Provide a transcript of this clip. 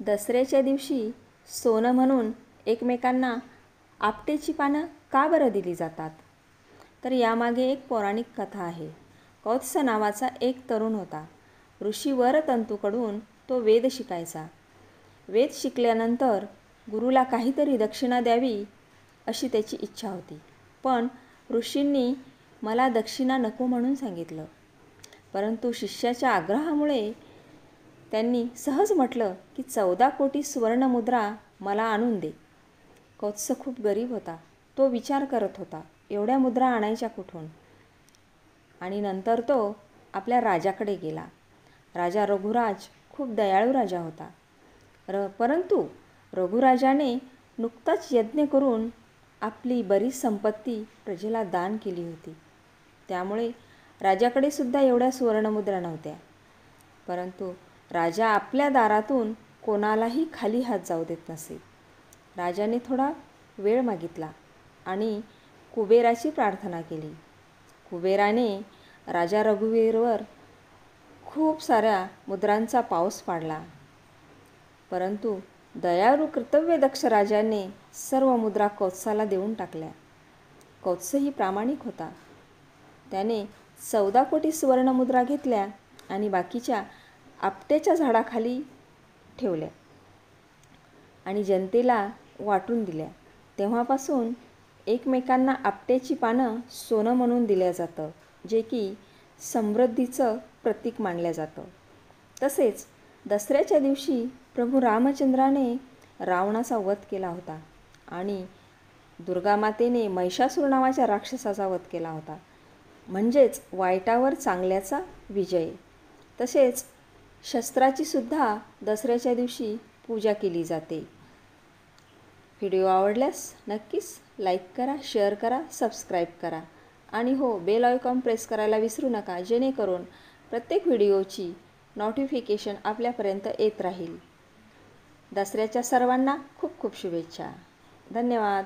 दसऱ्याच्या दिवशी सोनं म्हणून एकमेकांना आपटेची पानं का बरं दिली जातात? तर यामागे एक पौराणिक कथा आहे. कौत्स नावाचा एक तरुण होता. ऋषी वरतंतूकडून तो वेद शिकायचा. वेद शिकल्यानंतर गुरुला काहीतरी दक्षिणा द्यावी अशी त्याची इच्छा होती. पण ऋषींनी मला दक्षिणा नको म्हणून सांगितलं. परंतु शिष्याच्या आग्रहामुळे त्यांनी सहज म्हटलं की 14 कोटी सुवर्णमुद्रा मला आणून दे. कौत्स खूप गरीब होता. तो विचार करत होता, एवढ्या मुद्रा आणायच्या कुठून? आणि नंतर तो आपल्या राजाकडे गेला. राजा रघुराज खूप दयाळू राजा होता. परंतु रघुराजाने नुकताच यज्ञ करून आपली बरीच संपत्ती प्रजेला दान केली होती. त्यामुळे राजाकडे सुद्धा एवढ्या सुवर्णमुद्रा नव्हत्या. परंतु राजा आपल्या दारातून कोणालाही खाली हात जाऊ देत नसे. राजाने थोडा वेळ मागितला आणि कुबेराची प्रार्थना केली. कुबेराने राजा रघुवीरवर खूप साऱ्या मुद्रांचा पाऊस पाडला. परंतु दयाळू कर्तव्यदक्ष राजाने सर्व मुद्रा कौत्साला देऊन टाकल्या. कौत्सही प्रामाणिक होता. त्याने 14 कोटी सुवर्णमुद्रा घेतल्या आणि बाकीच्या आपट्याच्या झाडाखाली ठेवल्या आणि जनतेला वाटून दिल्या. तेव्हापासून एकमेकांना आपट्याची पानं सोनं म्हणून दिलं जातं, जे की समृद्धीचं प्रतीक मानलं जातं. तसेच दसऱ्याच्या दिवशी प्रभू रामचंद्राने रावणाचा वध केला होता आणि दुर्गामातेने महिषासूर नावाच्या राक्षसाचा वध केला होता. म्हणजेच वाईटावर चांगल्याचा विजय. तसेच शस्त्राची सुद्धा दसऱ्याच्या दिवशी पूजा केली जाते. व्हिडिओ आवडल्यास नक्कीच लाईक करा, शेअर करा, सबस्क्राईब करा आणि हो, बेल आयकॉन प्रेस करायला विसरू नका, जेणेकरून प्रत्येक व्हिडिओची नोटिफिकेशन आपल्यापर्यंत येत राहील. दसऱ्याच्या सर्वांना खूप खूप शुभेच्छा. धन्यवाद.